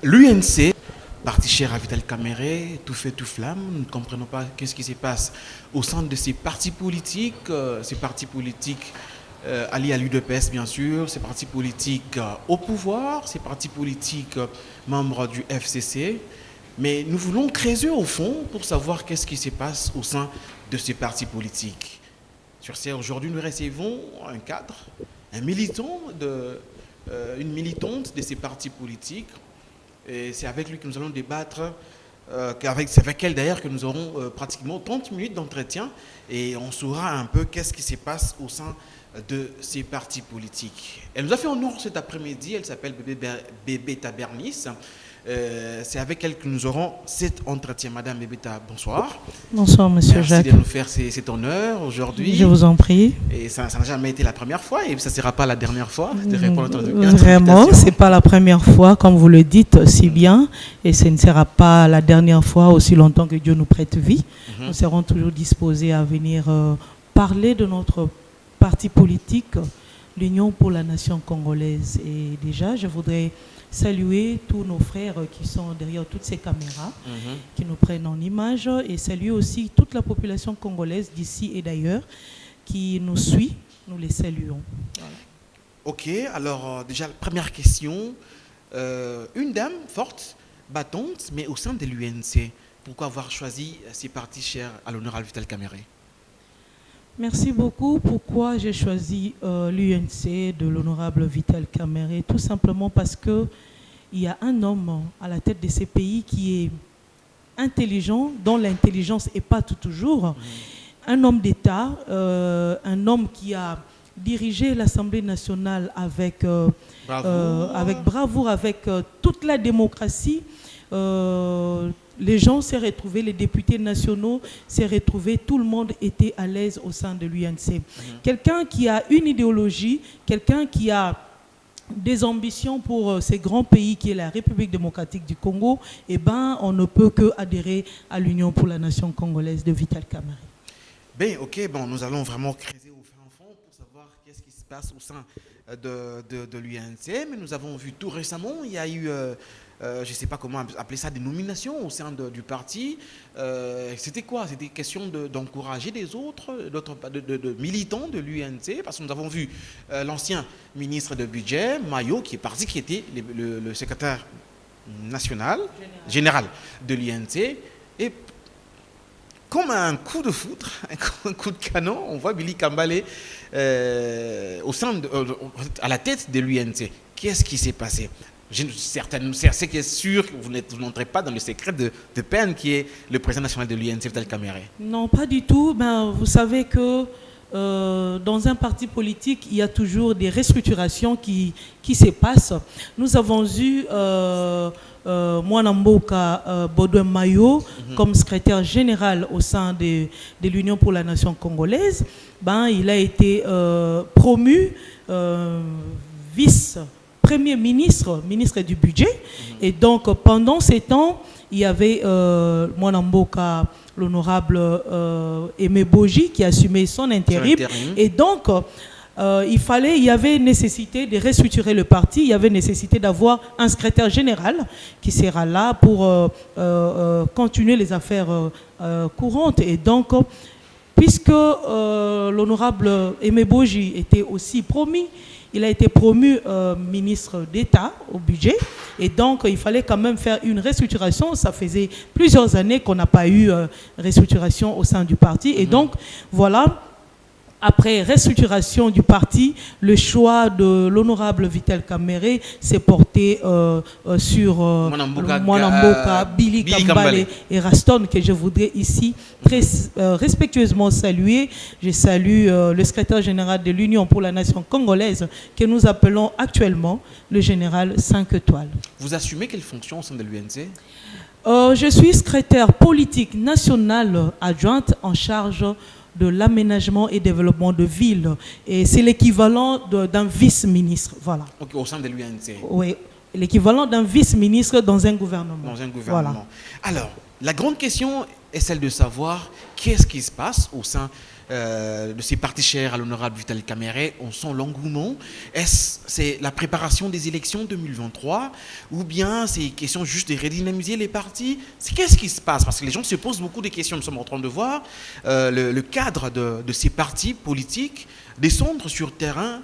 L'UNC, parti cher à Vital Caméré, tout fait, tout flamme, nous ne comprenons pas qu'est-ce qui se passe au sein de ces partis politiques, alliés à l'UDPS bien sûr, ces partis politiques au pouvoir, ces partis politiques membres du FCC. Mais nous voulons creuser au fond pour savoir qu'est-ce qui se passe au sein de ces partis politiques. Sur ce, aujourd'hui, nous recevons un cadre, une militante de ces partis politiques. Et c'est avec lui que nous allons débattre, c'est avec elle d'ailleurs que nous aurons pratiquement 30 minutes d'entretien et on saura un peu qu'est-ce qui se passe au sein de ces partis politiques. Elle nous a fait honneur cet après-midi, elle s'appelle Bébéta Bernice. C'est avec elle que nous aurons cet entretien. Madame Bébéta, bonsoir. Bonsoir, monsieur Jacques. Merci de nous faire cet honneur aujourd'hui. Je vous en prie. Et ça n'a jamais été la première fois et ça ne sera pas la dernière fois de répondre à notre Vraiment, ce n'est pas la première fois, comme vous le dites si bien, et ce ne sera pas la dernière fois aussi longtemps que Dieu nous prête vie. Nous serons toujours disposés à venir parler de notre parti politique, l'Union pour la nation congolaise. Et déjà, je voudrais saluer tous nos frères qui sont derrière toutes ces caméras, qui nous prennent en image, et saluer aussi toute la population congolaise d'ici et d'ailleurs qui nous suit. Nous les saluons. Voilà. Ok, alors déjà, première question. Une dame forte, battante, mais au sein de l'UNC. Pourquoi avoir choisi ces partis chers à l'honorable Vital Caméré? Merci beaucoup. Pourquoi j'ai choisi l'UNC de l'honorable Vital Caméré? Tout simplement parce qu'il y a un homme à la tête de ces pays qui est intelligent, dont l'intelligence n'est pas toujours. Un homme d'État, un homme qui a dirigé l'Assemblée nationale avec bravoure, avec toute la démocratie. Les gens s'est retrouvés, les députés nationaux s'est retrouvés, tout le monde était à l'aise au sein de l'UNC. Quelqu'un qui a une idéologie, quelqu'un qui a des ambitions pour ces grands pays qui est la République démocratique du Congo, eh ben, on ne peut que adhérer à l'Union pour la nation congolaise de Vital Caméré. Bien, ok, bon, nous allons vraiment creuser au fin fond pour savoir qu'est-ce qui se passe au sein de l'UNC, mais nous avons vu tout récemment, il y a eu... je ne sais pas comment appeler ça, des nominations au sein du parti. C'était quoi? C'était question d'encourager des autres, de militants de l'UNC, parce que nous avons vu l'ancien ministre de budget, Mayo, qui est parti, qui était le secrétaire national, général de l'UNC. Et comme un coup de foudre, un coup de canon, on voit Billy Kambale à la tête de l'UNC. Qu'est-ce qui s'est passé? C'est que sûr que vous n'entrez pas dans le secret de peine qui est le président national de l'UNC, Vital Caméré. Non, pas du tout. Ben, vous savez que dans un parti politique, il y a toujours des restructurations qui se passent. Nous avons eu Mwanamboka Baudouin Mayo comme secrétaire général au sein de l'Union pour la nation congolaise. Ben, il a été promu Premier ministre du budget. Et donc, pendant ces temps, il y avait Mwanamboka, l'honorable Aimé Boji, qui assumait son intérim. Et donc, il y avait nécessité de restructurer le parti, il y avait nécessité d'avoir un secrétaire général qui sera là pour continuer les affaires courantes. Et donc, puisque l'honorable Aimé Boji était aussi promis, il a été promu ministre d'État au budget et donc il fallait quand même faire une restructuration. Ça faisait plusieurs années qu'on n'a pas eu restructuration au sein du parti et donc voilà, après restructuration du parti, le choix de l'honorable Vital Caméré s'est porté sur Mwanamboka, Billy Kambale et Raston, que je voudrais ici très respectueusement saluer. Je salue le secrétaire général de l'Union pour la nation congolaise, que nous appelons actuellement le général 5 étoiles. Vous assumez quelle fonction au sein de l'UNC? Je suis secrétaire politique nationale adjointe en charge de l'aménagement et développement de villes. Et c'est l'équivalent d'un vice-ministre. Voilà. Okay, au sein de l'UNC. Oui, l'équivalent d'un vice-ministre dans un gouvernement. Dans un gouvernement. Voilà. Alors, la grande question est celle de savoir qu'est-ce qui se passe au sein de ces partis chers à l'honorable Vital Kamerhe. On sent l'engouement. Est-ce c'est la préparation des élections 2023 ou bien c'est question juste de redynamiser les partis? Qu'est-ce qui se passe? Parce que les gens se posent beaucoup de questions. Nous sommes en train de voir le cadre de ces partis politiques descendre sur terrain,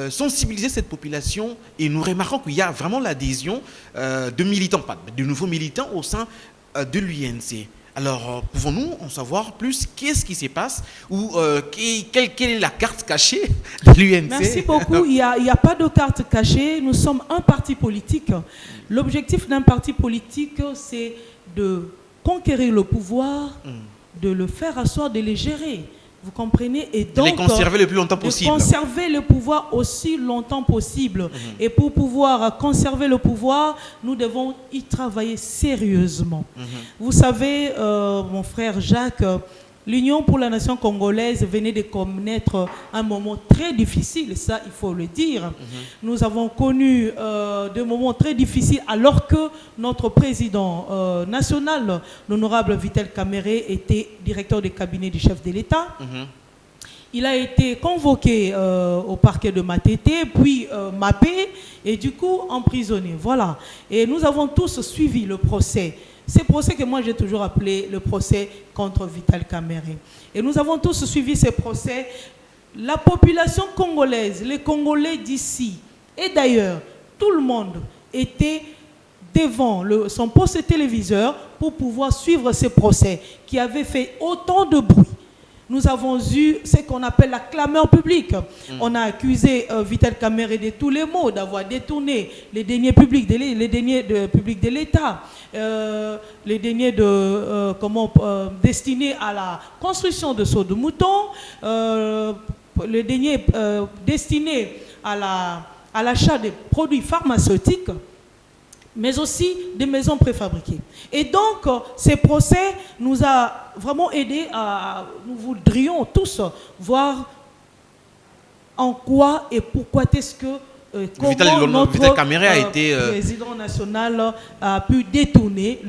sensibiliser cette population, et nous remarquons qu'il y a vraiment l'adhésion de militants, pas de nouveaux militants au sein de l'UNC. Alors, pouvons-nous en savoir plus? Qu'est-ce qui se passe? Ou quelle est la carte cachée de l'UNC? Merci beaucoup. Il n'y a pas de carte cachée. Nous sommes un parti politique. L'objectif d'un parti politique, c'est de conquérir le pouvoir, de le faire asseoir, de les gérer. Vous comprenez? Et donc, de les conserver le plus longtemps possible. De conserver le pouvoir aussi longtemps possible. Et pour pouvoir conserver le pouvoir, nous devons y travailler sérieusement. Vous savez, mon frère Jacques, l'Union pour la nation congolaise venait de connaître un moment très difficile, ça il faut le dire. Nous avons connu des moments très difficiles alors que notre président national, l'honorable Vital Kamerhe, était directeur du cabinet du chef de l'État. Il a été convoqué au parquet de Matete, puis Mapé, et du coup emprisonné. Voilà. Et nous avons tous suivi le procès. C'est le procès que moi j'ai toujours appelé le procès contre Vital Kamerhe. Et nous avons tous suivi ces procès. La population congolaise, les Congolais d'ici et d'ailleurs, tout le monde était devant son poste téléviseur pour pouvoir suivre ces procès qui avaient fait autant de bruit. Nous avons eu ce qu'on appelle la clameur publique. On a accusé Vital Kamerhe de tous les maux, d'avoir détourné les deniers publics de l'État, les deniers destinés à la construction de sauts de moutons, les deniers destinés à l'achat des produits pharmaceutiques, mais aussi des maisons préfabriquées. Et donc, ces procès nous ont vraiment aidé nous voudrions tous voir en quoi et pourquoi est-ce que Vital Kamerhe a été président national a pu détourner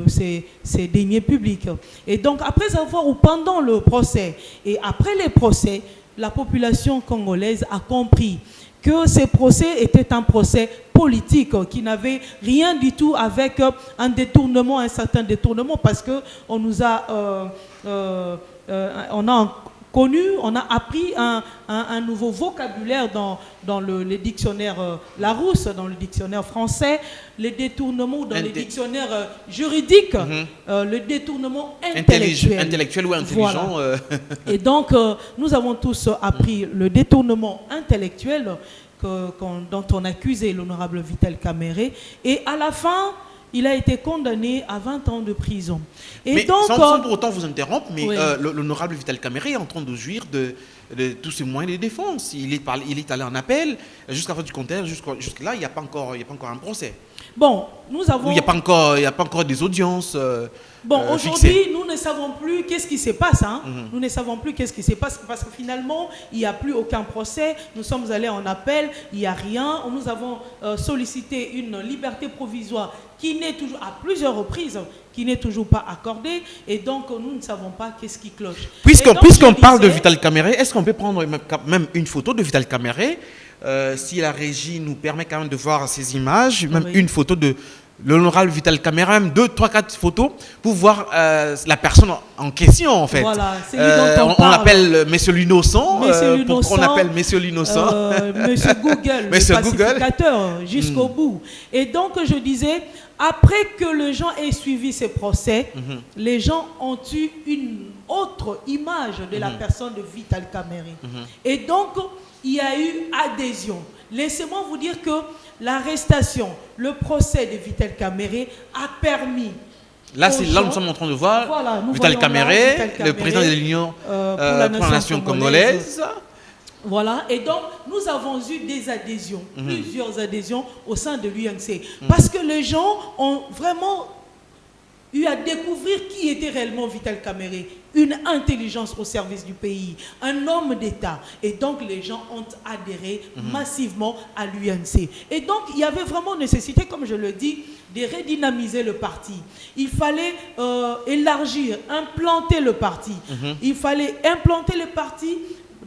ces deniers publics. Et donc, après avoir ou pendant le procès et après les procès, la population congolaise a compris que ces procès étaient un procès politique qui n'avait rien du tout avec un détournement, un certain détournement, parce qu'on nous a, on a appris un nouveau vocabulaire dans les dictionnaires Larousse, dans le dictionnaire français, les détournements dans les dictionnaires juridiques, le détournement intellectuel ou intelligent. Voilà. Et donc, nous avons tous appris le détournement intellectuel dont on accusait l'honorable Vital Kamerhe. Et à la fin, il a été condamné à 20 ans de prison. Et mais donc, sans pour autant vous interrompre, mais oui. L'honorable Vital Kamerhe est en train de jouir de tous ses moyens de défense. Il est allé en appel. Jusqu'à la fin du compte, jusque-là, il n'y a pas encore un procès. Bon, nous avons... Il n'y a pas encore des audiences aujourd'hui, nous ne savons plus qu'est-ce qui se passe. Nous ne savons plus qu'est-ce qui se passe parce que finalement, il n'y a plus aucun procès. Nous sommes allés en appel, il n'y a rien. Nous avons sollicité une liberté provisoire qui n'est toujours, à plusieurs reprises, qui n'est toujours pas accordée. Et donc, nous ne savons pas qu'est-ce qui cloche. Puisqu'on parle de Vital Kamerhe, est-ce qu'on peut prendre même une photo de Vital Kamerhe si la régie nous permet quand même de voir ces images, même une photo de l'honorable Vital Kamerhe, même 2, 3, 4 photos pour voir la personne en question en fait. Voilà, c'est lui dont on l'appelle Monsieur l'Innocent. Pourquoi on appelle Monsieur l'Innocent Monsieur Google, Monsieur le pacificateur jusqu'au bout. Et donc je disais, après que les gens aient suivi ces procès, les gens ont eu une autre image de la personne de Vital Kamerhe. Et donc, il y a eu adhésion. Laissez-moi vous dire que l'arrestation, le procès de Vital Kamerhe a permis... Là, nous sommes en train de voir Vital Kamerhe, le président de l'Union pour la nation congolaise. Voilà, et donc nous avons eu des adhésions, plusieurs adhésions au sein de l'UNC. Parce que les gens ont vraiment eu à découvrir qui était réellement Vital Kamerhe, une intelligence au service du pays, un homme d'État. Et donc les gens ont adhéré massivement à l'UNC. Et donc il y avait vraiment nécessité, comme je le dis, de redynamiser le parti. Il fallait élargir, implanter le parti. Il fallait implanter le parti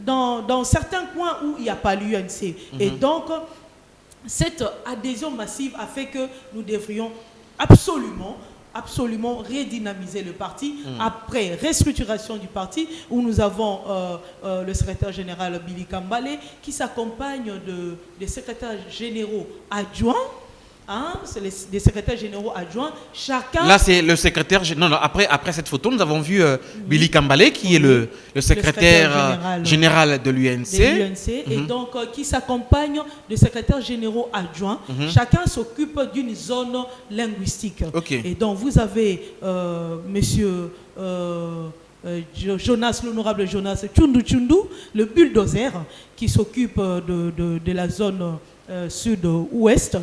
dans certains coins où il n'y a pas l'UNC. Et donc cette adhésion massive a fait que nous devrions absolument redynamiser le parti après restructuration du parti où nous avons le secrétaire général Billy Kambale qui s'accompagne des secrétaires généraux adjoints. Hein, c'est des secrétaires généraux adjoints. Chacun. Là, c'est le secrétaire. Non, après cette photo, nous avons vu Billy Kambale, qui est le secrétaire général de l'UNC. Et donc, qui s'accompagne des secrétaires généraux adjoints. Chacun s'occupe d'une zone linguistique. Et donc, vous avez monsieur. Jonas, l'honorable Jonas Tchundu, le bulldozer, qui s'occupe de la zone sud-ouest.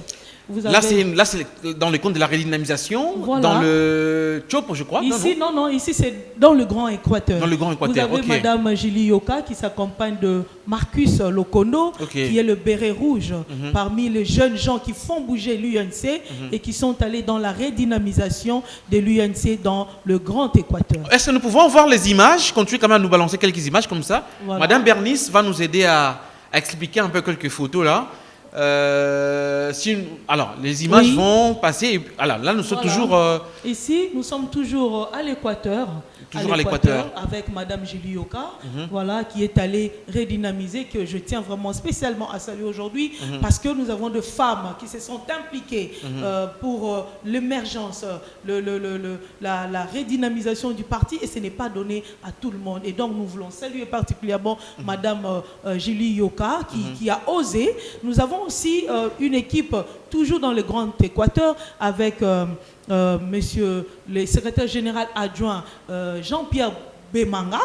Là, c'est dans le compte de la redynamisation, dans le Chopo, je crois. Ici, non, ici c'est dans le Grand Équateur. Dans le Grand Équateur, vous avez Madame Julie Yoka qui s'accompagne de Marcus Lokondo, qui est le béret rouge parmi les jeunes gens qui font bouger l'UNC et qui sont allés dans la redynamisation de l'UNC dans le Grand Équateur. Est-ce que nous pouvons voir les images? Continuez quand même à nous balancer quelques images comme ça. Madame Bernice va nous aider à expliquer un peu quelques photos là. Alors, les images vont passer. Alors, là, nous sommes toujours. Ici, nous sommes toujours à l'Équateur. Toujours à l'Équateur. Avec Madame Julie Yoka, voilà, qui est allée redynamiser, que je tiens vraiment spécialement à saluer aujourd'hui, parce que nous avons de femmes qui se sont impliquées pour l'émergence, la redynamisation du parti, et ce n'est pas donné à tout le monde. Et donc, nous voulons saluer particulièrement Madame Julie Yoka, qui a osé. Nous avons aussi une équipe toujours dans le Grand Équateur avec monsieur le secrétaire général adjoint Jean-Pierre Bemanga,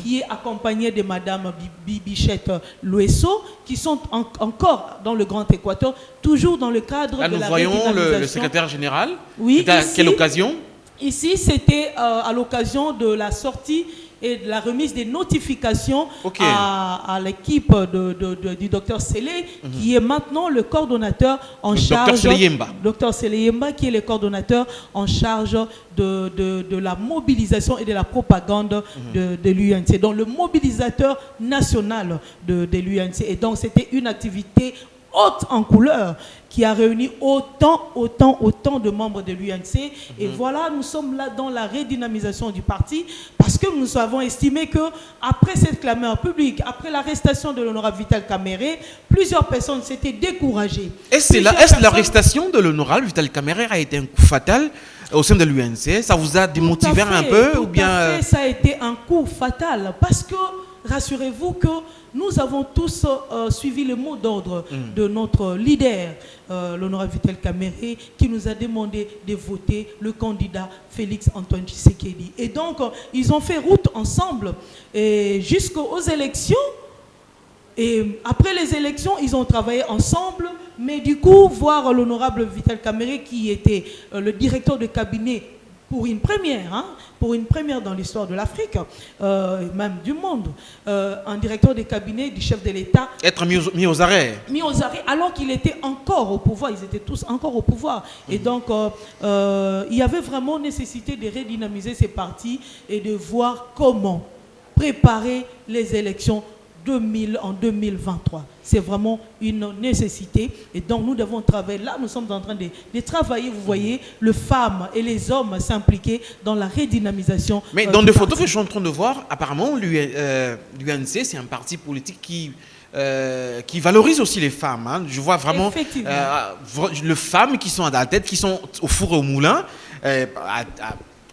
qui est accompagné de Madame Bichette Lueso, qui sont encore dans le Grand Équateur, toujours dans le cadre de la redynamisation. Là, nous voyons le secrétaire général. Oui. C'était à quelle occasion? Ici, c'était à l'occasion de la sortie et de la remise des notifications à l'équipe du docteur Sélé, qui est maintenant le coordonnateur en charge. Docteur Sélé-Yemba, qui est le coordonnateur en charge de la mobilisation et de la propagande de l'UNC, donc le mobilisateur national de l'UNC. Et donc, c'était une activité haute en couleur qui a réuni autant de membres de l'UNC. Et voilà, nous sommes là dans la redynamisation du parti parce que nous avons estimé que après cette clameur publique, après l'arrestation de l'honorable Vital Kamerhe, plusieurs personnes s'étaient découragées. Est-ce que l'arrestation de l'honorable Vital Kamerhe a été un coup fatal au sein de l'UNC? Ça vous a démotivé un peu ou bien ça a été un coup fatal parce que rassurez-vous que nous avons tous suivi le mot d'ordre de notre leader, l'honorable Vital Kamerhe, qui nous a demandé de voter le candidat Félix Antoine Tshisekedi. Et donc, ils ont fait route ensemble jusqu'aux élections. Et après les élections, ils ont travaillé ensemble. Mais du coup, voir l'honorable Vital Kamerhe, qui était le directeur de cabinet pour une première dans l'histoire de l'Afrique, même du monde, un directeur de cabinet du chef de l'État. Être mis aux arrêts. Mis aux arrêts, alors qu'il était encore au pouvoir, ils étaient tous encore au pouvoir. Et donc, il y avait vraiment nécessité de redynamiser ces partis et de voir comment préparer les élections en 2023. C'est vraiment une nécessité et donc nous devons travailler. Là, nous sommes en train de travailler, vous voyez, les femmes et les hommes s'impliquer dans la redynamisation. Mais dans des photos que je suis en train de voir, apparemment, l'UNC, c'est un parti politique qui valorise aussi les femmes. Hein. Je vois vraiment les femmes qui sont à la tête, qui sont au four et au moulin,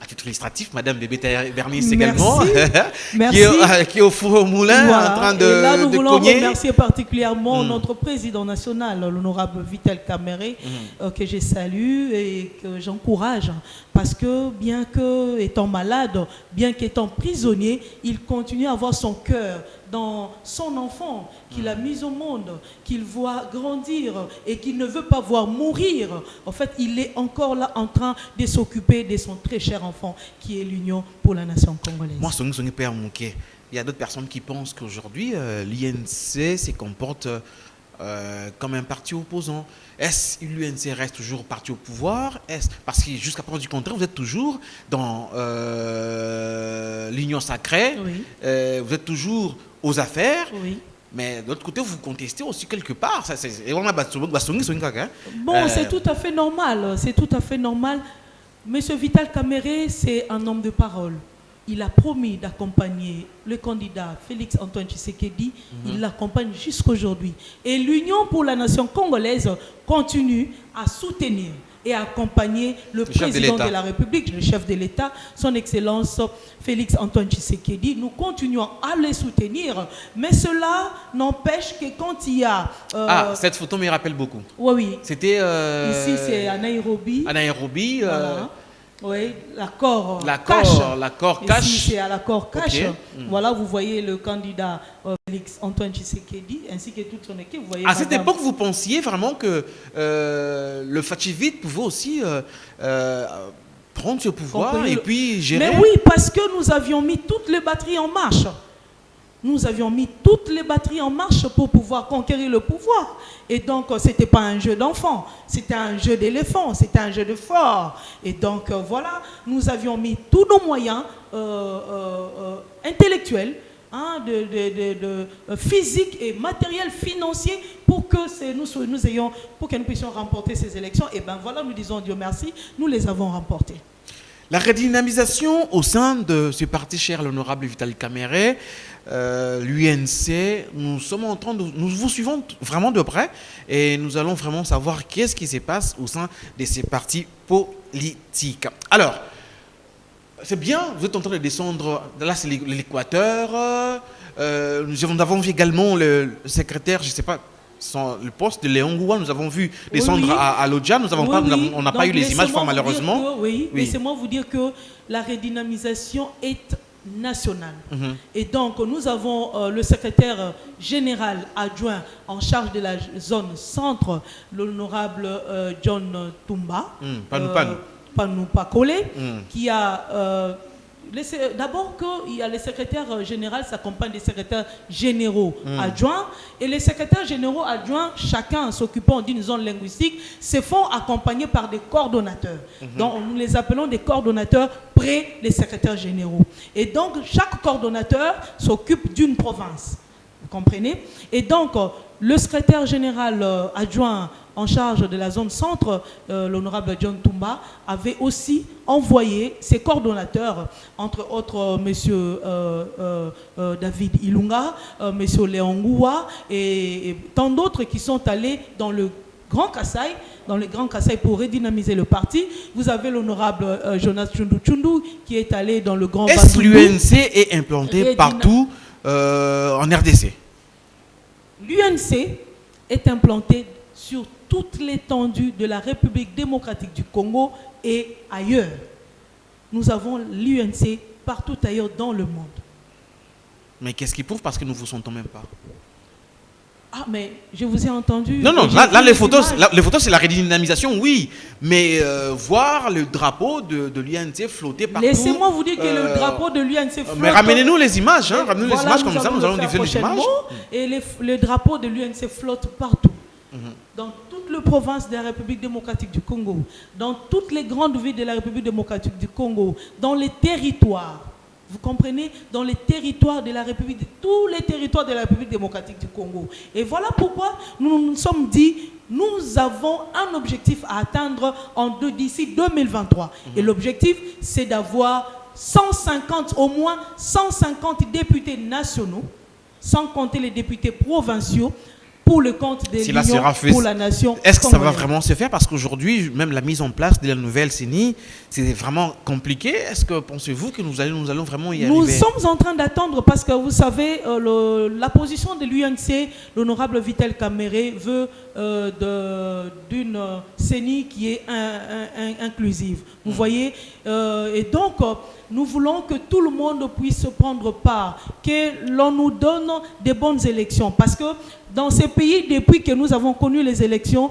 à titre illustratif, Madame Bébé Bernice également, qui est au four au moulin en train de et là, nous voulons cogner. remercier particulièrement notre président national, l'honorable Vital Kamerhe, que je salue et que j'encourage. Parce que bien qu'étant malade, bien qu'étant prisonnier, il continue à avoir son cœur dans son enfant qu'il a mis au monde, qu'il voit grandir et qu'il ne veut pas voir mourir. En fait, il est encore là en train de s'occuper de son très cher enfant qui est l'Union pour la nation congolaise. Moi, il y a d'autres personnes qui pensent qu'aujourd'hui, l'INC se comporte comme un parti opposant. Est-ce que l'UNC reste toujours parti au pouvoir? Parce que jusqu'à preuve du contraire, vous êtes toujours dans l'union sacrée, oui. Vous êtes toujours aux affaires, Oui. mais de l'autre côté, vous contestez aussi quelque part. Bon, c'est tout à fait normal, c'est tout à fait normal. Monsieur Vital Kamerhe, c'est un homme de parole. Il a promis d'accompagner le candidat Félix Antoine Tshisekedi. Il l'accompagne jusqu'aujourd'hui. Et l'Union pour la nation congolaise continue à soutenir et à accompagner le président de la République, le chef de l'État, son Excellence Félix Antoine Tshisekedi. Nous continuons à les soutenir, mais cela n'empêche que quand il y a... cette photo me rappelle beaucoup. Oui, oui. C'était... Ici, c'est à Nairobi. À Nairobi. Voilà. Oui, l'accord cache. Ici, c'est à l'accord cache. Okay. Voilà, vous voyez le candidat Félix Antoine Tshisekedi, ainsi que toute son équipe. Vous voyez, à cette époque, vous pensiez vraiment que le Fachivite pouvait aussi prendre ce pouvoir et puis gérer. Mais oui, parce que nous avions mis toutes les batteries en marche. Nous avions mis toutes les batteries en marche pour pouvoir conquérir le pouvoir. Et donc, ce n'était pas un jeu d'enfant, c'était un jeu d'éléphant, c'était un jeu de fort. Et donc, voilà, nous avions mis tous nos moyens intellectuels, physiques et matériels financiers pour que nous puissions remporter ces élections. Et bien voilà, nous disons Dieu merci, nous les avons remportées. La redynamisation au sein de ce parti cher, l'honorable Vital Kamerhe, l'UNC, nous vous suivons vraiment de près et nous allons vraiment savoir qu'est-ce qui se passe au sein de ces partis politiques. Alors, c'est bien, vous êtes en train de descendre, là c'est l'Équateur, nous avons vu également le secrétaire, je ne sais pas, le poste de Léon Ngoua, nous avons vu descendre à Lodja, on n'a pas eu les images fort malheureusement. Laissez-moi vous dire que la redynamisation est nationale. Et donc nous avons le secrétaire général adjoint en charge de la zone centre, l'honorable John Tumba, Panou Pakole, qui a... D'abord qu'il y a les secrétaires généraux s'accompagnent des secrétaires généraux adjoints et les secrétaires généraux adjoints, chacun s'occupant d'une zone linguistique, se font accompagner par des coordonnateurs. Donc nous les appelons des coordonnateurs près des secrétaires généraux. Et donc chaque coordonnateur s'occupe d'une province. Vous comprenez? Et donc le secrétaire général adjoint en charge de la zone centre, l'honorable John Tumba, avait aussi envoyé ses coordonnateurs, entre autres M. David Ilunga, M. Léon Ngoua et tant d'autres qui sont allés dans le Grand Kasaï, pour redynamiser le parti. Vous avez l'honorable Jonas Tchundou qui est allé dans le Grand Bandundu. Est-ce que l'UNC est implanté partout en RDC? L'UNC est implanté sur toute l'étendue de la République démocratique du Congo et ailleurs. Nous avons l'UNC partout ailleurs dans le monde. Mais qu'est-ce qui prouve? Parce que nous ne vous sentons même pas. Ah, mais je vous ai entendu. Non, là les photos c'est la redynamisation, oui. Mais voir le drapeau de l'UNC flotter partout... Laissez-moi vous dire que le drapeau de l'UNC flotte... Mais ramenez-nous les images, ramenez-nous les images, comme ça nous allons diffuser les images. Et le drapeau de l'UNC flotte partout. Dans toute la province de la République démocratique du Congo, dans toutes les grandes villes de la République démocratique du Congo, dans les territoires, vous comprenez, dans les territoires de la République, tous les territoires de la République démocratique du Congo. Et voilà pourquoi nous nous sommes dit, nous avons un objectif à atteindre d'ici 2023. Et l'objectif, c'est d'avoir au moins 150 députés nationaux, sans compter les députés provinciaux, pour le compte de l'Union, pour la nation. Est-ce que ça va vraiment se faire? Parce qu'aujourd'hui, même la mise en place de la nouvelle CENI, c'est vraiment compliqué. Est-ce que pensez-vous que nous allons vraiment y arriver? Nous sommes en train d'attendre parce que vous savez, la position de l'UNC, l'honorable Vital Kamerhe, veut d'une CENI qui est inclusive. Vous voyez, et donc nous voulons que tout le monde puisse prendre part, que l'on nous donne des bonnes élections. Parce que dans ces pays, depuis que nous avons connu les élections,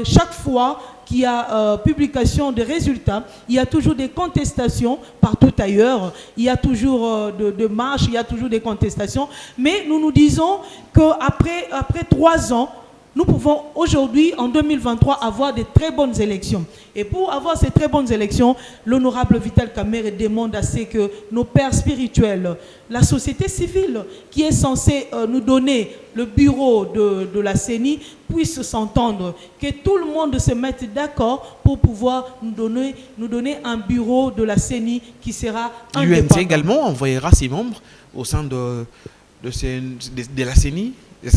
chaque fois qu'il y a publication des résultats, il y a toujours des contestations partout ailleurs, il y a toujours de marches, il y a toujours des contestations. Mais nous nous disons qu'après 3 ans, nous pouvons aujourd'hui, en 2023, avoir de très bonnes élections. Et pour avoir ces très bonnes élections, l'honorable Vital Kamerhe demande à ce que nos pères spirituels, la société civile, qui est censée nous donner le bureau de la CENI, puisse s'entendre, que tout le monde se mette d'accord pour pouvoir nous donner un bureau de la CENI qui sera indépendant. L'UNC également envoyera ses membres au sein de la CENI.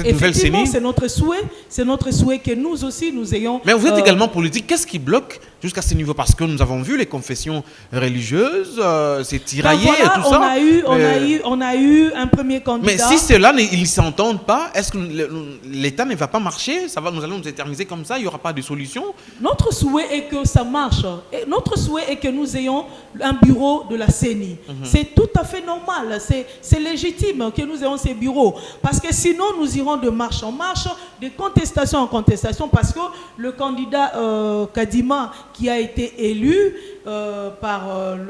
Effectivement, c'est notre souhait que nous aussi nous ayons... Mais vous êtes également politique, qu'est-ce qui bloque jusqu'à ce niveau? Parce que nous avons vu les confessions religieuses, c'est tiraillé et tout ça. On a eu un premier candidat. Mais si ceux-là, ils ne s'entendent pas, est-ce que l'État ne va pas marcher? Nous allons nous éterniser comme ça, il n'y aura pas de solution? Notre souhait est que ça marche. Et notre souhait est que nous ayons un bureau de la CENI. C'est tout à fait normal, c'est légitime que nous ayons ces bureaux. Parce que sinon, nous irons de marche en marche, de contestation en contestation, parce que le candidat Kadima, qui a été élu par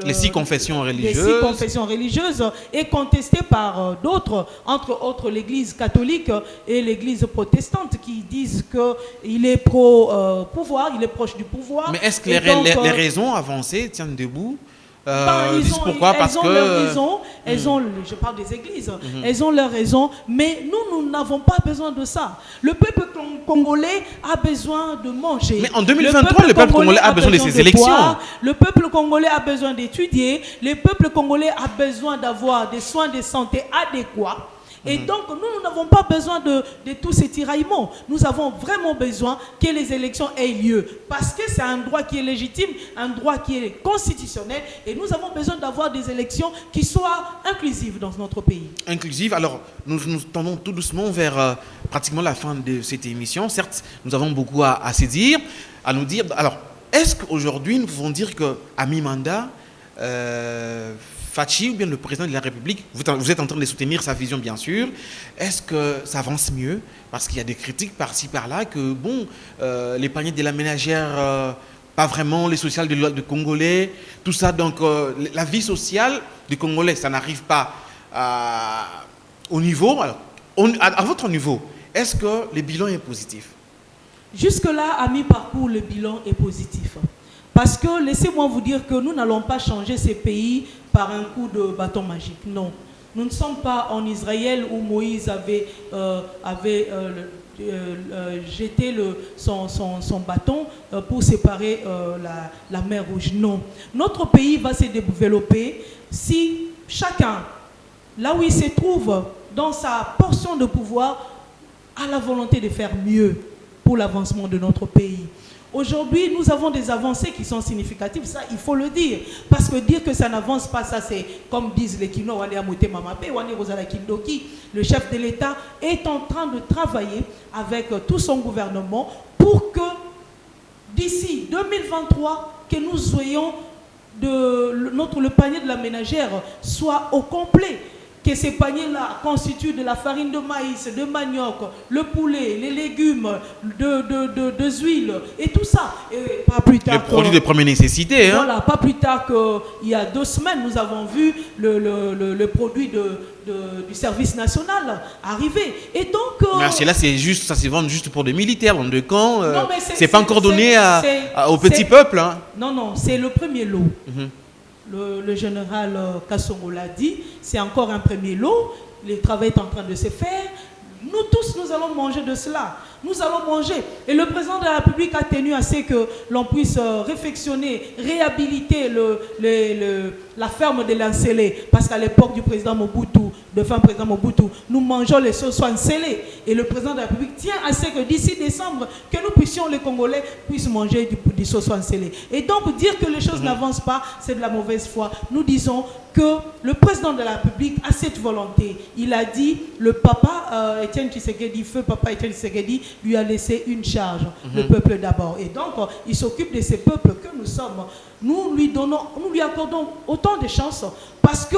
les 6 confessions religieuses. Les 6 confessions religieuses est contesté par d'autres, entre autres l'Église catholique et l'Église protestante, qui disent qu'il est pro-pouvoir, il est proche du pouvoir. Mais est-ce que les raisons avancées tiennent debout? Pourquoi? Parce que je parle des églises, elles ont leurs raisons, mais nous n'avons pas besoin de ça. Le peuple congolais a besoin de manger. Mais en 2023, le peuple congolais a besoin de ces élections. Le peuple congolais a besoin d'étudier. Le peuple congolais a besoin d'avoir des soins de santé adéquats. Et donc, nous n'avons pas besoin de tous ces tiraillements. Nous avons vraiment besoin que les élections aient lieu. Parce que c'est un droit qui est légitime, un droit qui est constitutionnel. Et nous avons besoin d'avoir des élections qui soient inclusives dans notre pays. Inclusives. Alors, nous tendons tout doucement vers pratiquement la fin de cette émission. Certes, nous avons beaucoup à se dire, à nous dire. Alors, est-ce qu'aujourd'hui, nous pouvons dire qu'à mi-mandat, Fachi, ou bien le président de la République, vous êtes en train de soutenir sa vision, bien sûr. Est-ce que ça avance mieux? Parce qu'il y a des critiques par-ci, par-là, que bon, les paniers de la ménagère, pas vraiment, les sociales de Congolais, tout ça. Donc, la vie sociale des Congolais, ça n'arrive pas au niveau. Alors, à votre niveau, est-ce que le bilan est positif? Jusque-là, à mi-parcours, le bilan est positif. Parce que, laissez-moi vous dire que nous n'allons pas changer ces pays par un coup de bâton magique. Non. Nous ne sommes pas en Israël où Moïse avait jeté son bâton pour séparer la mer Rouge. Non. Notre pays va se développer si chacun, là où il se trouve, dans sa portion de pouvoir, a la volonté de faire mieux pour l'avancement de notre pays. Aujourd'hui, nous avons des avancées qui sont significatives, ça, il faut le dire. Parce que dire que ça n'avance pas, ça c'est, comme disent les Kino, le chef de l'État est en train de travailler avec tout son gouvernement pour que d'ici 2023, que nous soyons, le panier de la ménagère soit au complet. Que ces paniers-là constituent de la farine de maïs, de manioc, le poulet, les légumes, de huiles et tout ça. Et pas plus tard les produits de première nécessité. Hein. Voilà, pas plus tard qu'il y a 2 semaines, nous avons vu le produit du service national arriver. Et donc... mais là, c'est juste, ça se vend juste pour des militaires dans 2 camps. C'est pas encore donné au petit peuple. Hein. Non, c'est le premier lot. Le général Kassongo l'a dit, c'est encore un premier lot, le travail est en train de se faire. Nous tous, nous allons manger de cela. nous allons manger. Et le président de la République a tenu à ce que l'on puisse réfectionner, réhabiliter la ferme de l'Ancélé. Parce qu'à l'époque du président Mobutu, président Mobutu, nous mangeons les sauces Ancélé. Et le président de la République tient à ce que d'ici décembre, que nous puissions, les Congolais, puissent manger du sauce Ancélé. Et donc, dire que les choses n'avancent pas, c'est de la mauvaise foi. Nous disons que le président de la République a cette volonté. Il a dit, le papa Étienne Tshisekedi, feu papa Étienne Tshisekedi, lui a laissé une charge, le peuple d'abord. Et donc, il s'occupe de ces peuples que nous sommes. Nous lui accordons autant de chances parce que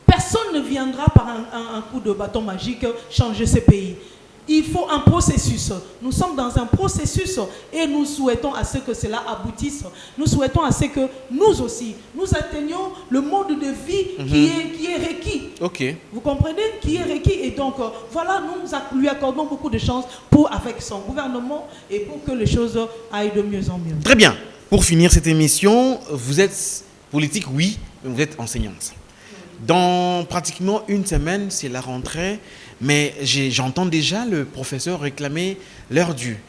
personne ne viendra par un coup de bâton magique changer ce pays. Il faut un processus. Nous sommes dans un processus et nous souhaitons à ce que cela aboutisse. Nous souhaitons à ce que nous aussi, nous atteignions le mode de vie qui est requis. Ok. Vous comprenez? Qui est requis. Et donc, voilà, nous lui accordons beaucoup de chance avec son gouvernement et pour que les choses aillent de mieux en mieux. Très bien. Pour finir cette émission, vous êtes politique, oui, mais vous êtes enseignante. Dans pratiquement une semaine, c'est la rentrée, mais j'entends déjà le professeur réclamer l'heure due.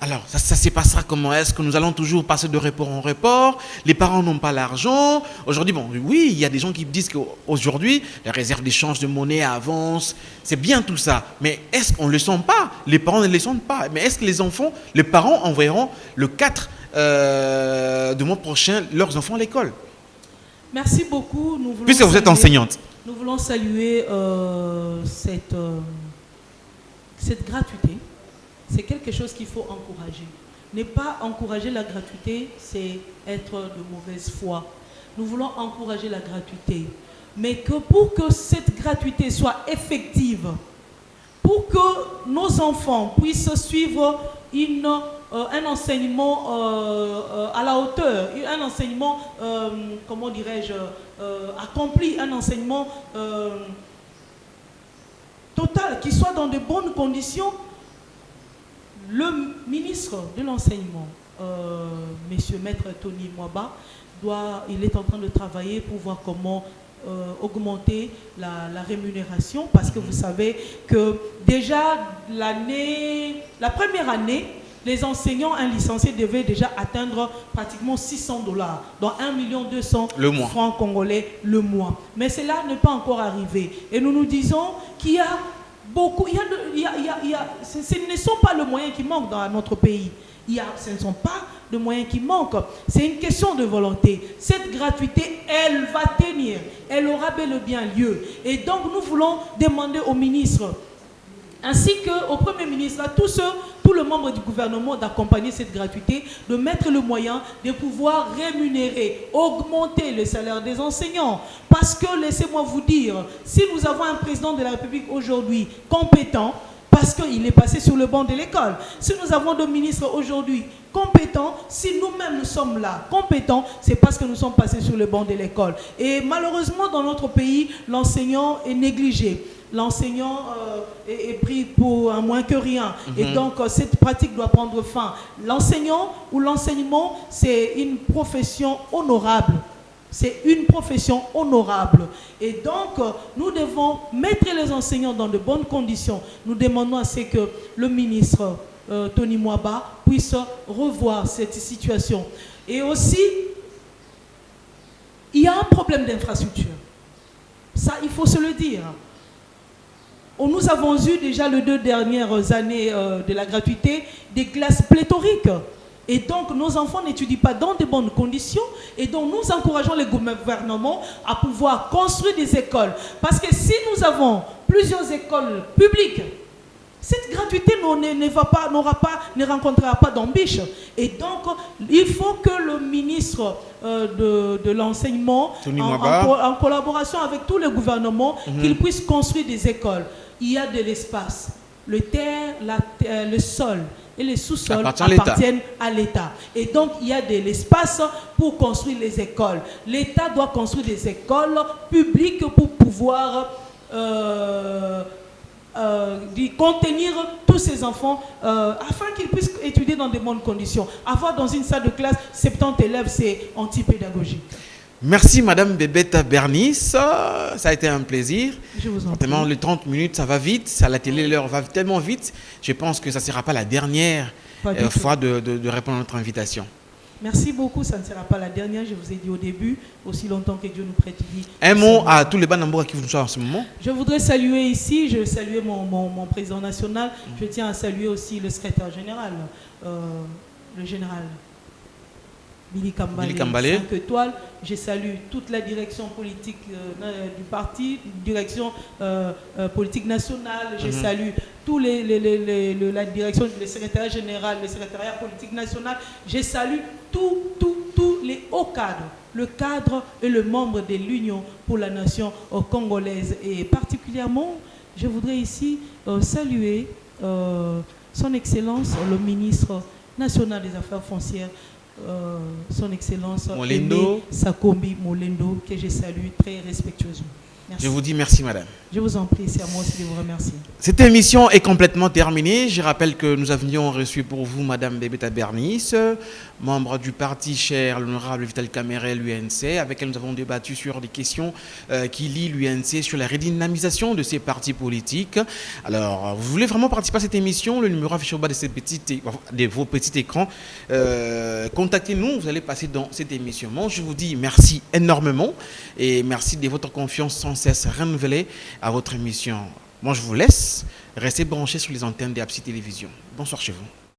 Alors, ça se passera comment? Est-ce que nous allons toujours passer de report en report? Les parents n'ont pas l'argent. Aujourd'hui, bon, oui, il y a des gens qui disent qu'aujourd'hui, la réserve d'échange de monnaie avance. C'est bien tout ça. Mais est-ce qu'on ne le sent pas? Les parents ne le sentent pas. Mais est-ce que les parents enverront le 4 du mois prochain leurs enfants à l'école? Merci beaucoup. Puisque vous êtes enseignante. Nous voulons saluer cette gratuité. C'est quelque chose qu'il faut encourager. Ne pas encourager la gratuité, c'est être de mauvaise foi. Nous voulons encourager la gratuité. Mais que pour que cette gratuité soit effective, pour que nos enfants puissent suivre un enseignement à la hauteur, un enseignement, comment dirais-je, accompli, un enseignement total, qui soit dans de bonnes conditions. Le ministre de l'enseignement, monsieur Maître Tony Mwaba, il est en train de travailler pour voir comment augmenter la rémunération, parce que vous savez que déjà la première année, les enseignants, un licencié devait déjà atteindre pratiquement $600, donc 1 200 000 francs congolais le mois. Mais cela n'est pas encore arrivé. Et nous nous disons qu'il y a beaucoup, ce ne sont pas les moyens qui manquent dans notre pays. Ce ne sont pas de moyens qui manquent. C'est une question de volonté. Cette gratuité, elle va tenir. Elle aura bel et bien lieu. Et donc, nous voulons demander au ministre, ainsi qu'au Premier ministre, à tous les membres du gouvernement d'accompagner cette gratuité, de mettre le moyen de pouvoir rémunérer, augmenter le salaire des enseignants. Parce que, laissez-moi vous dire, si nous avons un président de la République aujourd'hui compétent, parce qu'il est passé sur le banc de l'école, si nous avons deux ministres aujourd'hui compétents, si nous-mêmes nous sommes là compétents, c'est parce que nous sommes passés sur le banc de l'école. Et malheureusement, dans notre pays, l'enseignant est négligé. L'enseignant est pris pour un moins que rien. Et donc, cette pratique doit prendre fin. L'enseignant ou l'enseignement, c'est une profession honorable. C'est une profession honorable. Et donc, nous devons mettre les enseignants dans de bonnes conditions. Nous demandons à ce que le ministre Tony Mwaba puisse revoir cette situation. Et aussi, il y a un problème d'infrastructure. Ça, il faut se le dire. Nous avons eu déjà les 2 dernières années de la gratuité des classes pléthoriques. Et donc, nos enfants n'étudient pas dans de bonnes conditions. Et donc, nous encourageons les gouvernements à pouvoir construire des écoles. Parce que si nous avons plusieurs écoles publiques, cette gratuité ne rencontrera pas d'embûches. Et donc, il faut que le ministre de l'enseignement, en collaboration avec tous les gouvernements, qu'il puisse construire des écoles. Il y a de l'espace. Le sol et les sous-sols appartiennent à l'État. Et donc, il y a de l'espace pour construire les écoles. L'État doit construire des écoles publiques pour pouvoir contenir tous ces enfants afin qu'ils puissent étudier dans de bonnes conditions. Avoir dans une salle de classe 70 élèves, c'est antipédagogique. Merci Madame Bébeta Bernice, ça a été un plaisir. Je vous en prie. Les 30 minutes, ça va vite, à la télé, l'heure va tellement vite. Je pense que ça ne sera pas la dernière fois de répondre à notre invitation. Merci beaucoup, ça ne sera pas la dernière, je vous ai dit au début, aussi longtemps que Dieu nous prête vie. Un mot à tous les Banamboura qui vous sont en ce moment. Je voudrais saluer ici, je veux saluer mon président national, je tiens à saluer aussi le secrétaire général, le général Billy Kambale, 5 étoiles. Je salue toute la direction politique du parti, direction politique nationale. Je salue tous la direction, le secrétariat général, le secrétariat politique national. Je salue tous les hauts cadres, le cadre et le membre de l'Union pour la nation congolaise. Et particulièrement, je voudrais ici saluer son Excellence, le ministre national des Affaires foncières, son Excellence Molendo Sakombi Molendo, que je salue très respectueusement. Merci. Je vous dis merci madame. Je vous en prie, c'est à moi aussi de vous remercier. Cette émission est complètement terminée. Je rappelle que nous avions reçu pour vous madame Bébeta Bernice, membre du parti cher, l'honorable Vital Kamerhe, l'UNC, avec elle nous avons débattu sur des questions qui lient l'UNC sur la redynamisation de ces partis politiques. Alors, vous voulez vraiment participer à cette émission, le numéro affiché au bas de vos petits écrans. Contactez-nous, vous allez passer dans cette émission. Moi, je vous dis merci énormément et merci de votre confiance sans cesse renouvelée à votre émission. Moi, je vous laisse. Restez branchés sur les antennes d'Apsi Télévision. Bonsoir chez vous.